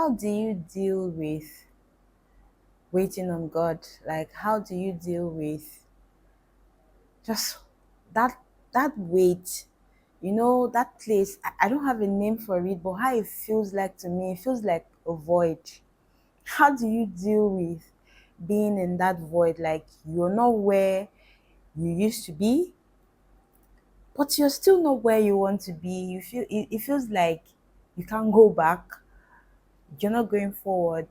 how do you deal with waiting on God? Like, how do you deal with just that that wait? That place. I don't have a name for it, but how it feels like to me, it feels like a void. How do you deal with being in that void? Like you're not where you used to be, but you're still not where you want to be. It feels like you can't go back. You're not going forward.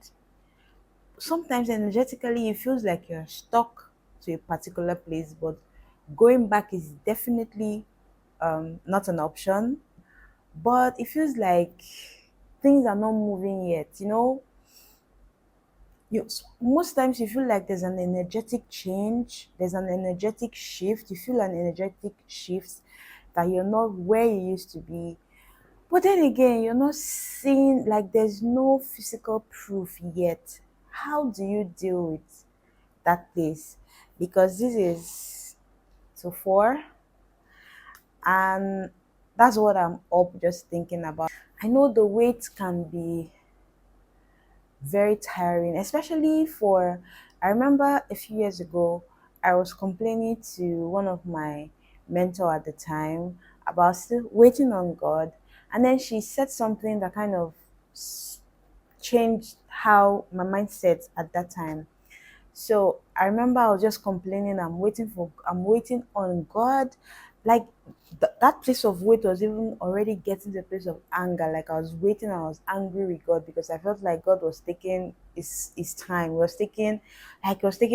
Sometimes energetically it feels like you're stuck to a particular place, but going back is definitely not an option. But it feels like things are not moving yet. Most times you feel like there's an energetic change, there's an energetic shift. You feel an energetic shift that you're not where you used to be. But then again, you're not seeing, like, there's no physical proof yet. How do you deal with that place? Because this is to four, and that's what I'm up just thinking about. I know the wait can be very tiring, especially for. I remember a few years ago, I was complaining to one of my mentor at the time about still waiting on God, and then she said something that kind of changed how my mindset at that time. So I remember I was just complaining, I'm waiting on God. Like that place of wait was even already getting to a place of anger. Like I was waiting, I was angry with God because I felt like God was taking his time. He was taking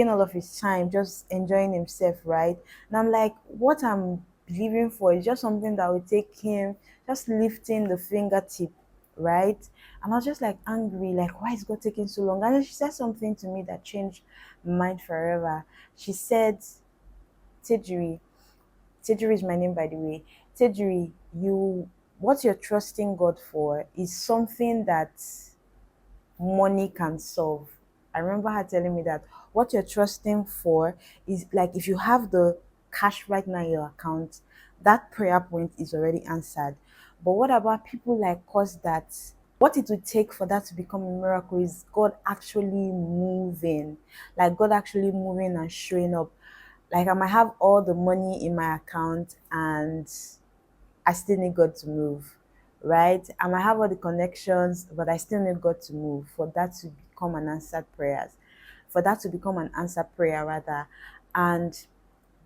all of his time, just enjoying himself, right? And I'm like, what I'm believing for is just something that will take him, just lifting the fingertip, right? And I was just like angry, like why is God taking so long? And then she said something to me that changed my mind forever. She said, Tejuri, Tejuri is my name by the way. Tejuri, what you're trusting God for is something that money can solve. I remember her telling me that what you're trusting for is like if you have the cash right now in your account, that prayer point is already answered. But what about people like us that what it would take for that to become a miracle is God actually moving, like God actually moving and showing up. Like I might have all the money in my account and I still need God to move, right? I might have all the connections, but I still need God to move for that to become an answered prayers, for that to become an answered prayer rather. And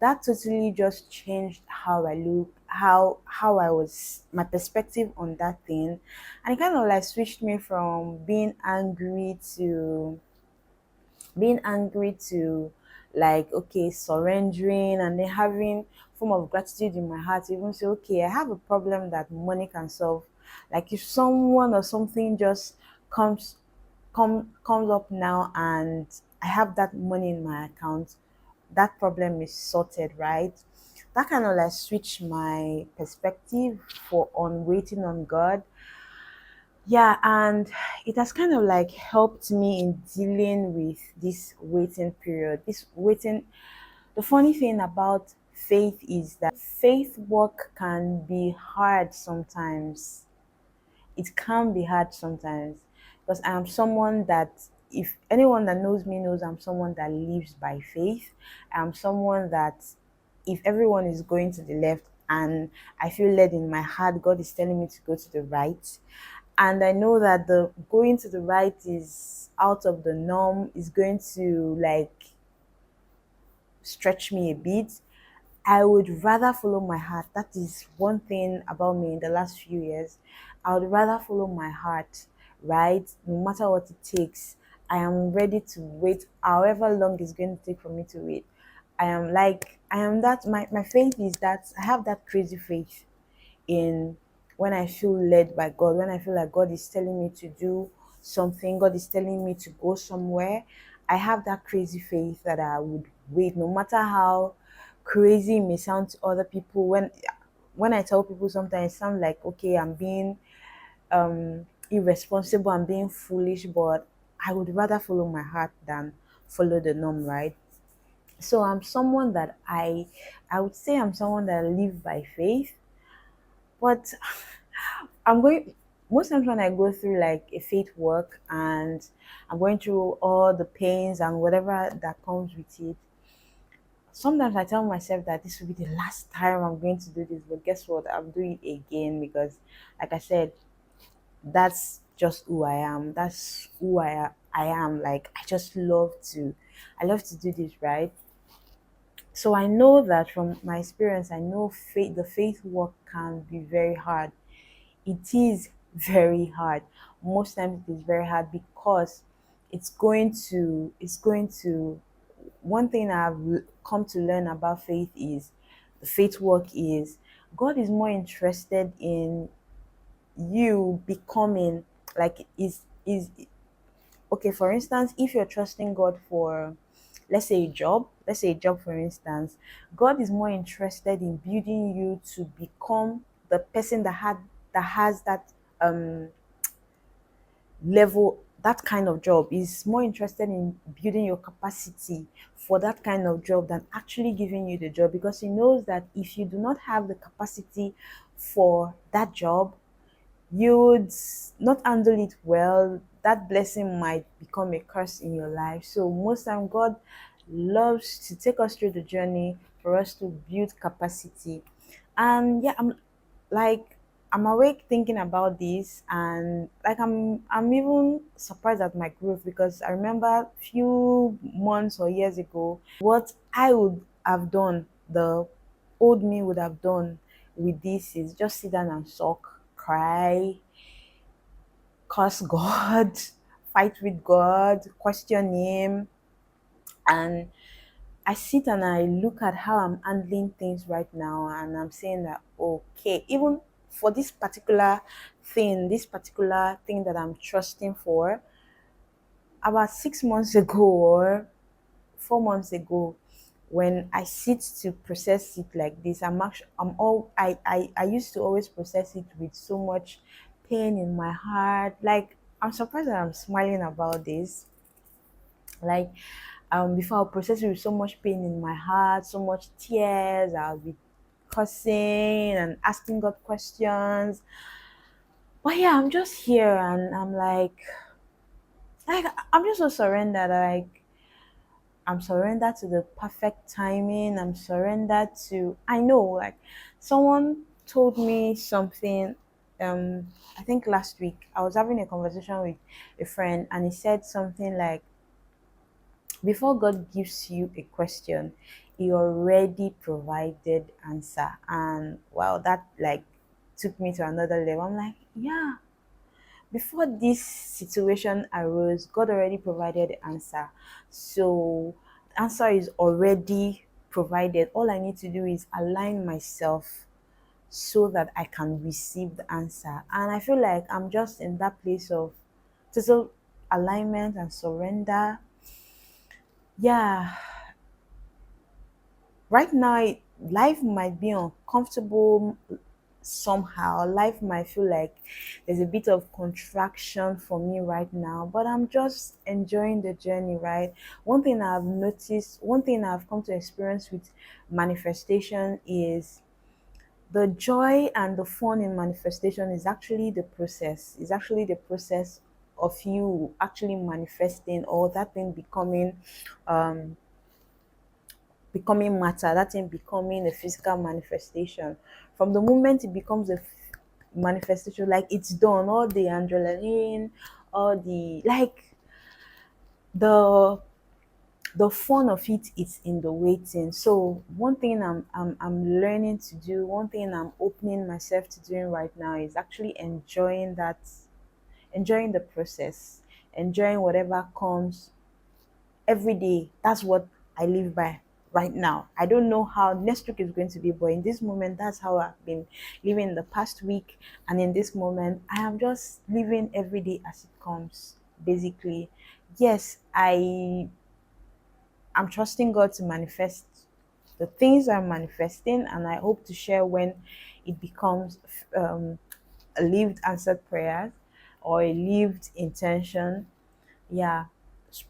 that totally just changed how I look, how I was, my perspective on that thing. And it kind of like switched me from being angry to like okay surrendering, and then having form of gratitude in my heart to even say okay I have a problem that money can solve. Like if someone or something just comes comes up now and I have that money in my account, that problem is sorted, right? That kind of like switch my perspective for on waiting on God. Yeah, and it has kind of like helped me in dealing with this waiting period. This waiting, the funny thing about faith is that faith work can be hard sometimes. It can be hard sometimes because I am someone that, if anyone that knows me knows I'm someone that lives by faith. I'm someone that if everyone is going to the left and I feel led in my heart, God is telling me to go to the right, and I know that the going to the right is out of the norm, is going to like stretch me a bit, I would rather follow my heart. That is one thing about me in the last few years. I would rather follow my heart, right? No matter what it takes. I am ready to wait however long it's going to take for me to wait. I am that my faith is that I have that crazy faith in when I feel led by God, when I feel like God is telling me to do something, God is telling me to go somewhere, I have that crazy faith that I would wait, no matter how crazy it may sound to other people. When I tell people sometimes it sounds like okay, I'm being irresponsible, I'm being foolish, but I would rather follow my heart than follow the norm, right? So I'm someone that I would say I'm someone that live by faith, but I'm going. most times when I go through like a faith work and I'm going through all the pains and whatever that comes with it, sometimes I tell myself that this will be the last time I'm going to do this. But guess what? I'm doing it again because, like I said, that's just who I am. That's who I am. Like I love to do this, right? So I know that from my experience, I know the faith work can be very hard. It is very hard. Most times it is very hard because it's going to one thing come to learn about faith is the faith work is God is more interested in you becoming like is okay. For instance, if you're trusting God for, let's say a job, for instance, God is more interested in building you to become the person that has that um level, that kind of job. Is more interested in building your capacity for that kind of job than actually giving you the job, because he knows that if you do not have the capacity for that job, you would not handle it well. That blessing might become a curse in your life. So most time God loves to take us through the journey for us to build capacity. And yeah, like I'm awake thinking about this, and like I'm even surprised at my growth, because I remember a few months or years ago what I would have done, the old me would have done with this is just sit down and sulk, cry, curse God, fight with God, question him. And I sit and I look at how I'm handling things right now, and I'm saying that okay, even for this particular thing that I'm trusting for, about 6 months ago or 4 months ago, when I sit to process it like this, I used to always process it with so much pain in my heart. Like I'm surprised that I'm smiling about this. Like before I'll process it with so much pain in my heart, so much tears, I'll be cursing and asking God questions. But yeah, I'm just here and I'm like I'm just so surrendered. Like I'm surrendered to the perfect timing. I'm surrendered to, I know, like someone told me something. I think last week I was having a conversation with a friend, and he said something like, before God gives you a question, He already provided answer. And wow, that like took me to another level. I'm like, yeah, before this situation arose, God already provided the answer. So the answer is already provided. All I need to do is align myself so that I can receive the answer. And I feel like I'm just in that place of total alignment and surrender. Yeah, right now life might be uncomfortable somehow. Life might feel like there's a bit of contraction for me right now, but I'm just enjoying the journey, right? One thing I've come to experience with manifestation is the joy and the fun in manifestation is actually the process. Is actually the process of you actually manifesting, or that thing um becoming matter, that thing becoming a physical manifestation. From the moment it becomes a manifestation, like it's done, all the adrenaline, all the like the the fun of it is in the waiting. So one thing I'm learning to do, one thing I'm opening myself to doing right now is actually enjoying the process, enjoying whatever comes every day. That's what I live by right now. I don't know how next week is going to be, but in this moment, that's how I've been living the past week. And in this moment, I am just living every day as it comes. Basically, yes, I'm trusting God to manifest the things I'm manifesting, and I hope to share when it becomes a lived answered prayer or a lived intention. Yeah,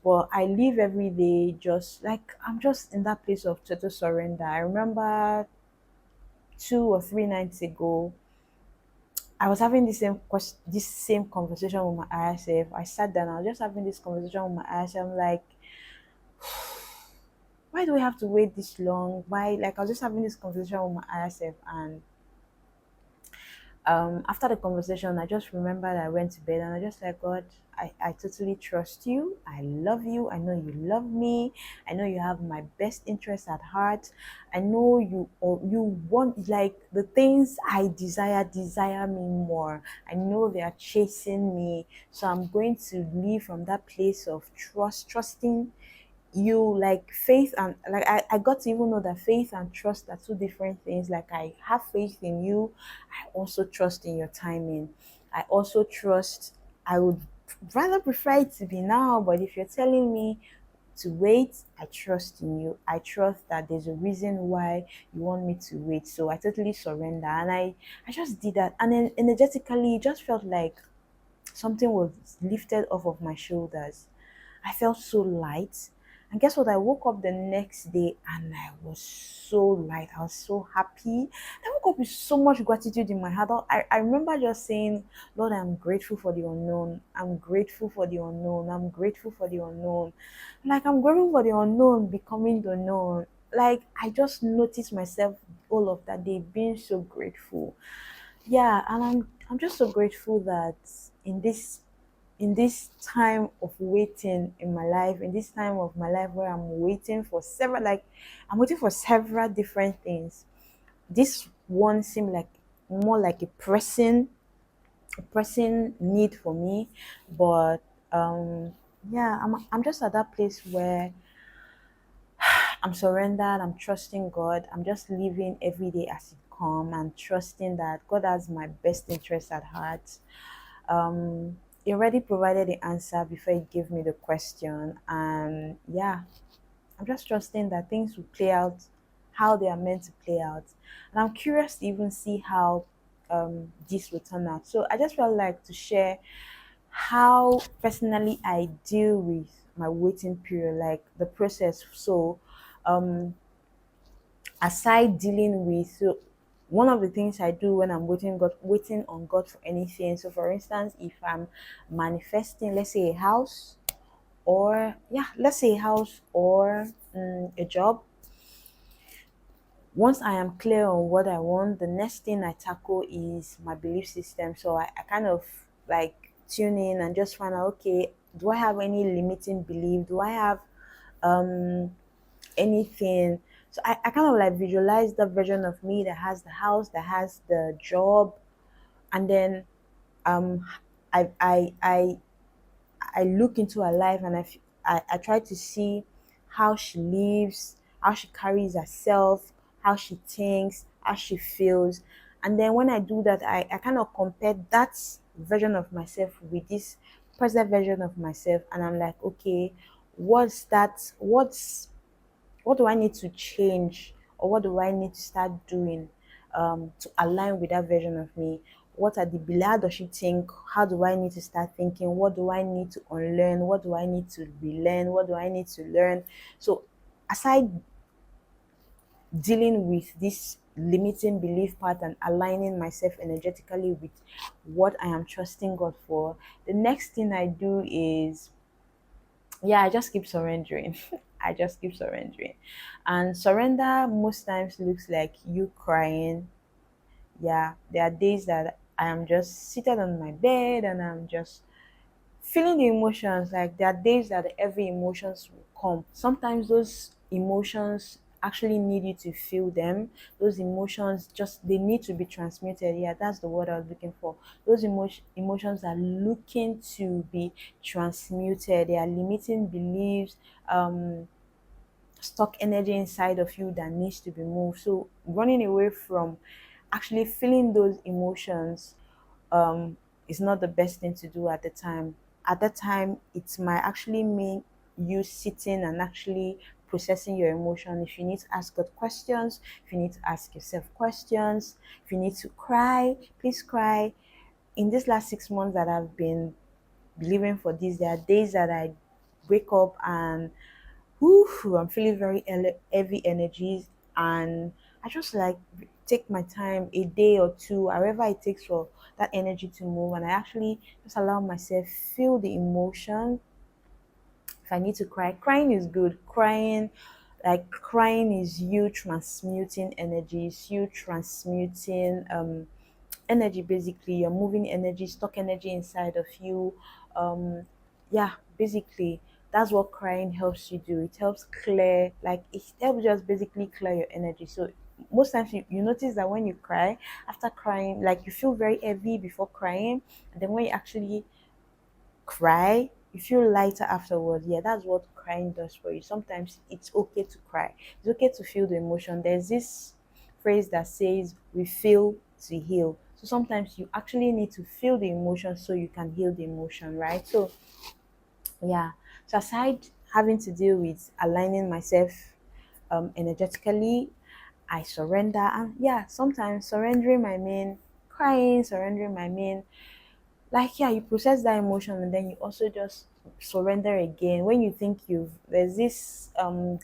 but I live every day just like I'm just in that place of total surrender. I remember 2 or 3 nights ago I was having this same conversation with my higher self. I sat down, I was just having this conversation with my higher self. I'm like, why do we have to wait this long? Why? Like, I was just having this conversation with my higher self, and after the conversation, I just remembered I went to bed and I just like, God, I totally trust you. I love you. I know you love me. I know you have my best interest at heart. I know you, or you want, like, the things I desire me more. I know they are chasing me. So I'm going to live from that place of trusting you. Like, faith and, like, I got to even know that faith and trust are two different things. Like, I have faith in you, I also trust in your timing. I also trust, I would rather prefer it to be now, but if you're telling me to wait, I trust in you. I trust that there's a reason why you want me to wait. So I totally surrender, and I just did that, and then energetically it just felt like something was lifted off of my shoulders. I felt so light. And guess what? I woke up the next day and I was so light. I was so happy. I woke up with so much gratitude in my heart. I remember just saying, Lord, I'm grateful for the unknown. I'm grateful for the unknown. I'm grateful for the unknown. Like, I'm grateful for the unknown becoming the known. Like, I just noticed myself all of that day being so grateful. Yeah, and I'm just so grateful that in this time of waiting in my life, in this time of my life where I'm waiting for several, like, I'm waiting for several different things. This one seemed like more like a pressing need for me, but yeah, I'm just at that place where I'm surrendered, I'm trusting God, I'm just living every day as it come and trusting that God has my best interest at heart. He already provided the answer before he gave me the question, and yeah, I'm just trusting that things will play out how they are meant to play out, and I'm curious to even see how this will turn out. So I just felt like to share how personally I deal with my waiting period, like the process. So um aside dealing with, so one of the things I do when I'm waiting on God for anything. So for instance, if I'm manifesting, let's say a house, or yeah, let's say a house or a job. Once I am clear on what I want, the next thing I tackle is my belief system. So I kind of like tune in and just find out, okay, do I have any limiting belief? Do I have um anything? So I kind of like visualize the version of me that has the house, that has the job, and then um I I I I look into her life, and I try to see how she lives, how she carries herself, how she thinks, how she feels. And then when I do that, I kind of compare that version of myself with this present version of myself. And I'm like, okay, what's that? What do I need to change, or what do I need to start doing to align with that version of me? What are the beliefs? How does she think? How do I need to start thinking? What do I need to unlearn? What do I need to relearn? What do I need to learn? So, aside dealing with this limiting belief part and aligning myself energetically with what I am trusting God for, the next thing I do is, yeah, I just keep surrendering. I just keep surrendering. And surrender most times looks like you crying. Yeah, there are days that I am just seated on my bed and I'm just feeling the emotions. Like, there are days that every emotions will come. Sometimes those emotions actually need you to feel them. Those emotions, just they need to be transmuted. Yeah, that's the word I was looking for. Those emotions are looking to be transmuted. They are limiting beliefs, um stuck energy inside of you that needs to be moved. So running away from actually feeling those emotions um is not the best thing to do at the time. At that time, it might actually mean you sitting and actually processing your emotion. If you need to ask God questions, if you need to ask yourself questions, if you need to cry, please cry. In these last 6 months that I've been living for this, there are days that I wake up and whew, I'm feeling very heavy energies, and I just like take my time, a day or two, however it takes for that energy to move, and I actually just allow myself feel the emotion. If I need to cry, crying is good. Crying is you transmuting energy, is you transmuting energy. Basically, you're moving energy, stock energy inside of you. Yeah, basically, that's what crying helps you do. It helps clear, like it helps just basically clear your energy. So most times you notice that when you cry, after crying, like you feel very heavy before crying, and then when you actually cry, you feel lighter afterwards. Yeah, that's what crying does for you. Sometimes it's okay to cry, it's okay to feel the emotion. There's this phrase that says we feel to heal. So sometimes you actually need to feel the emotion so you can heal the emotion, right? So yeah, so aside having to deal with aligning myself energetically, I surrender. And yeah, sometimes surrendering my main, crying, surrendering my main, like yeah, you process that emotion and then you also just surrender again when you think you've there's this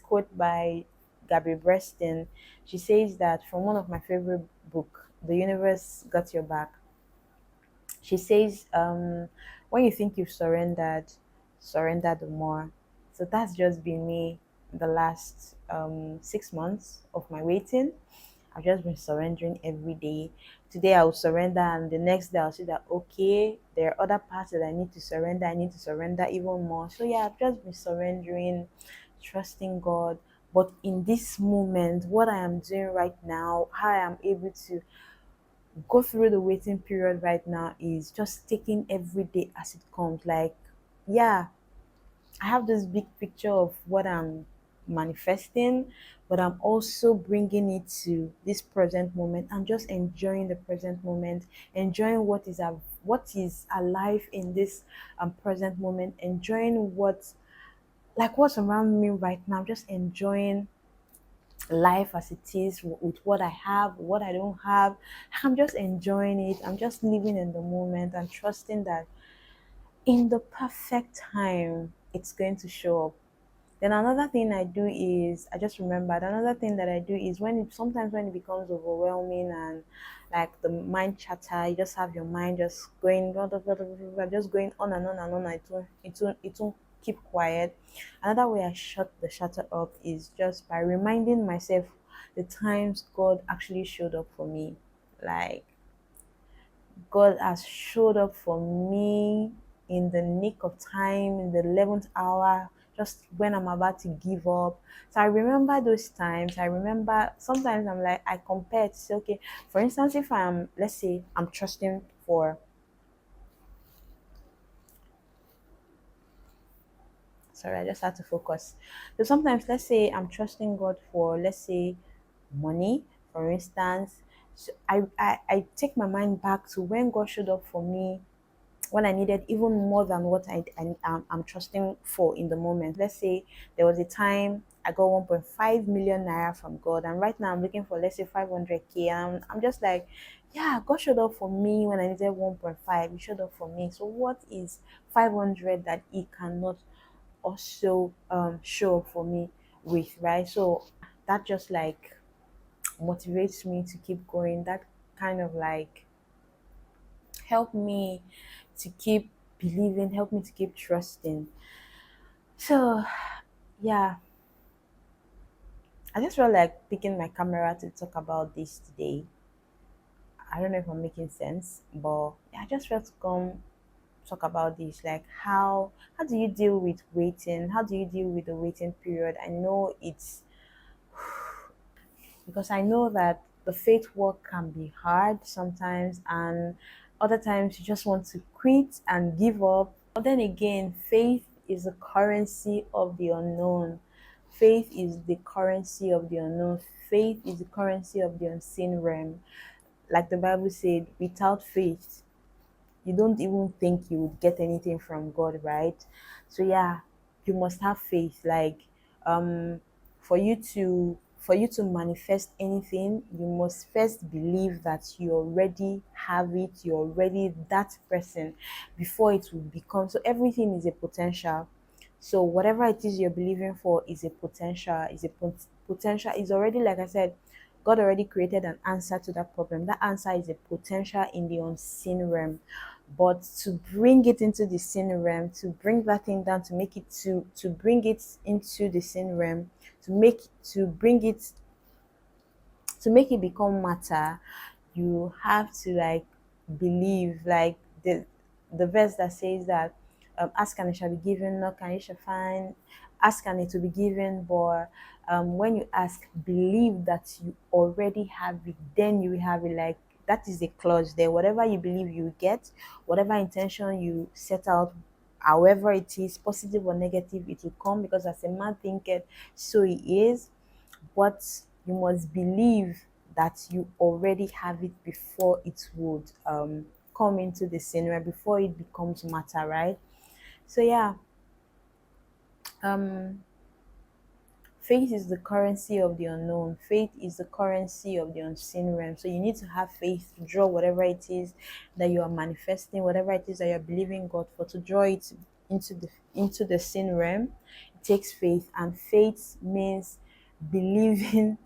quote by Gabby Breston. She says that from one of my favorite book, The Universe Got Your Back. She says when you think you've surrendered, surrender the more. So that's just been me the last 6 months of my waiting. I've just been surrendering every day. Today I will surrender, and the next day I'll see that okay, there are other parts that I need to surrender. I need to surrender even more. So yeah, I've just been surrendering, trusting God. But in this moment, what I am doing right now, how I am able to go through the waiting period right now is just taking every day as it comes. Like, yeah, I have this big picture of what I'm manifesting, but I'm also bringing it to this present moment and just enjoying the present moment, enjoying what is alive in this present moment, enjoying what's around me right now, just enjoying life as it is with what I have, what I don't have. I'm just enjoying it. I'm just living in the moment and trusting that in the perfect time it's going to show up. Then another thing I do is I just remembered another thing that I do is sometimes when it becomes overwhelming and like the mind chatter, you just have your mind just going blah, blah, blah, blah, blah, blah, just going on and on and on. It won't keep quiet. Another way I shut the chatter up is just by reminding myself the times God actually showed up for me. Like God has showed up for me in the nick of time, in the 11th hour, just when I'm about to give up. So I remember those times. I remember sometimes I'm like, I compare to say, okay, for instance, if let's say, I'm trusting for, sorry, I just had to focus. So sometimes, let's say, I'm trusting God for, let's say, money, for instance. So I take my mind back to when God showed up for me when I needed even more than what I'm trusting for in the moment. Let's say there was a time I got 1.5 million naira from God, and right now I'm looking for, let's say, 500K. And I'm just like, yeah, God showed up for me when I needed 1.5. He showed up for me. So what is 500 that He cannot also show up for me with, right? So that just like motivates me to keep going. That kind of like help me to keep believing, help me to keep trusting. So, yeah, I just felt like picking my camera to talk about this today. I don't know if I'm making sense, but yeah, I just felt to come talk about this. Like, how do you deal with waiting? How do you deal with the waiting period? I know it's because I know that the faith work can be hard sometimes, and other times you just want to quit and give up. But then again, faith is the currency of the unknown. Faith is the currency of the unknown. Faith is the currency of the unseen realm. Like the Bible said, without faith, you don't even think you would get anything from God, right? So yeah, you must have faith. Like um for you to manifest anything, you must first believe that you already have it, you're already that person before it will become. So everything is a potential. So whatever it is you're believing for is a potential, is already, like I said, God already created an answer to that problem. That answer is a potential in the unseen realm. But to bring it into the seen realm, to bring that thing down, to make it to bring it into the seen realm, to bring it to make it become matter, you have to like believe, like the verse that says that ask and it shall be given, knock and you shall find, ask and it will be given. But when you ask, believe that you already have it, then you will have it. Like that is the clause there. Whatever you believe you will get, whatever intention you set out, however it is, positive or negative, it will come, because as a man thinketh, so he is. But you must believe that you already have it before it would come into the scenery, before it becomes matter, right? So yeah, um faith is the currency of the unknown. Faith is the currency of the unseen realm. So you need to have faith to draw whatever it is that you are manifesting, whatever it is that you're believing God for, to draw it into the seen realm. It takes faith, and faith means believing.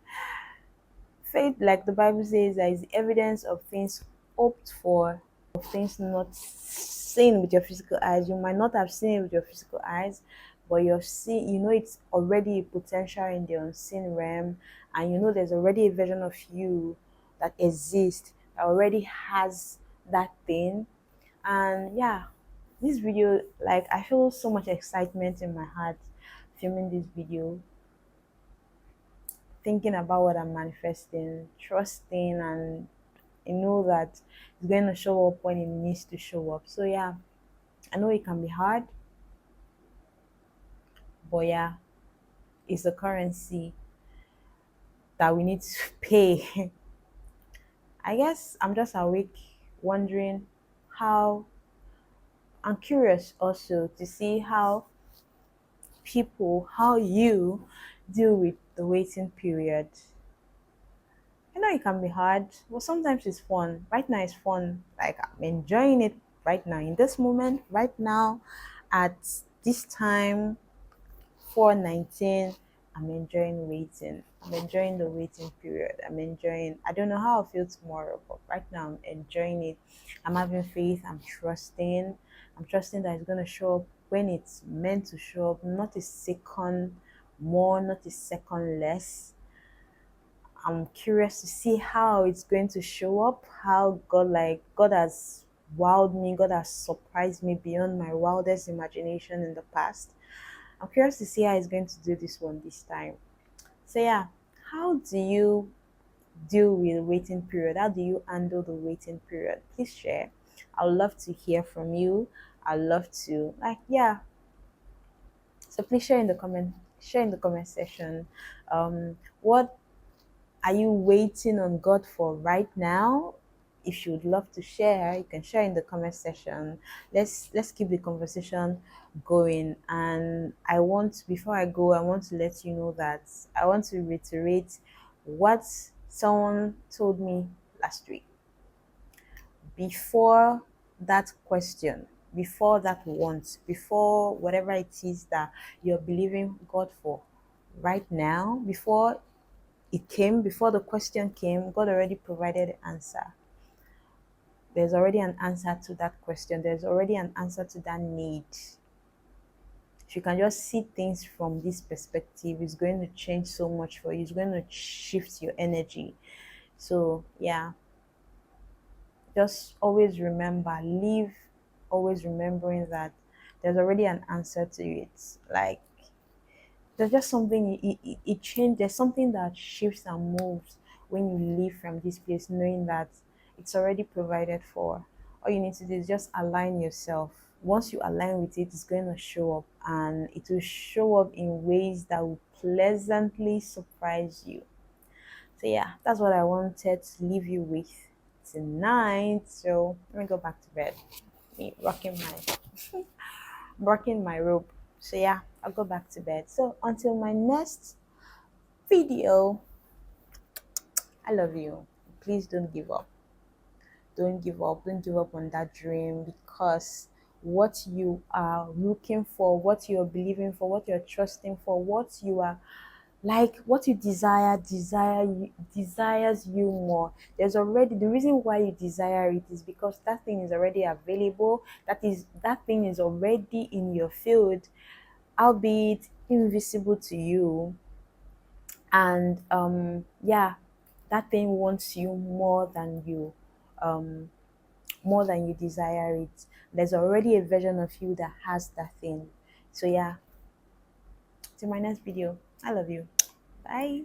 Faith, like the Bible says, that is the evidence of things hoped for, of things not seen with your physical eyes. You might not have seen it with your physical eyes, but you're seeing, it's already a potential in the unseen realm, and there's already a version of you that exists, that already has that thing. And yeah, this video, like, I feel so much excitement in my heart filming this video, thinking about what I'm manifesting, trusting, and I know that it's going to show up when it needs to show up. So yeah, I know it can be hard, but yeah, it's the currency that we need to pay. I guess I'm just awake, wondering how. I'm curious also to see how you deal with the waiting period. It can be hard, but sometimes it's fun. Right now, it's fun. Like, I'm enjoying it right now, in this moment, right now, at this time, 4:19. I'm enjoying waiting. I'm enjoying the waiting period. I don't know how I'll feel tomorrow, but right now, I'm enjoying it. I'm having faith. I'm trusting. I'm trusting that it's going to show up when it's meant to show up, not a second more, not a second less. I'm curious to see how it's going to show up, how God has wowed me, God has surprised me beyond my wildest imagination in the past. I'm curious to see how he's going to do this one this time. So yeah, how do you deal with the waiting period? How do you handle the waiting period? Please share. I'd love to hear from you. I'd love to, like, yeah. So please share in the comment section. What are you waiting on God for right now? If you would love to share, you can share in the comment section. Let's keep the conversation going. And before I go, I want to let you know that I want to reiterate what someone told me last week. Before that question, before that want, before whatever it is that you're believing God for right now, before the question came, God already provided the answer. There's already an answer to that question. There's already an answer to that need. If you can just see things from this perspective, it's going to change so much for you. It's going to shift your energy. So yeah, just always remember, live always remembering that there's already an answer to it. Like, there's just something, it changes. There's something that shifts and moves when you leave from this place, knowing that it's already provided for. All you need to do is just align yourself. Once you align with it, it's going to show up, and it will show up in ways that will pleasantly surprise you. So yeah, that's what I wanted to leave you with tonight. So let me go back to bed. Me rocking my robe. So yeah, I'll go back to bed. So until my next video, I love you. Please don't give up. Don't give up. Don't give up on that dream, because what you are looking for, what you're believing for, what you're trusting for, what you are Like what you desires you more. There's already the reason why you desire it is because that thing is already available. That thing is already in your field, albeit invisible to you. And yeah, that thing wants you um more than you desire it. There's already a version of you that has that thing. So yeah, till my next video. I love you. Bye.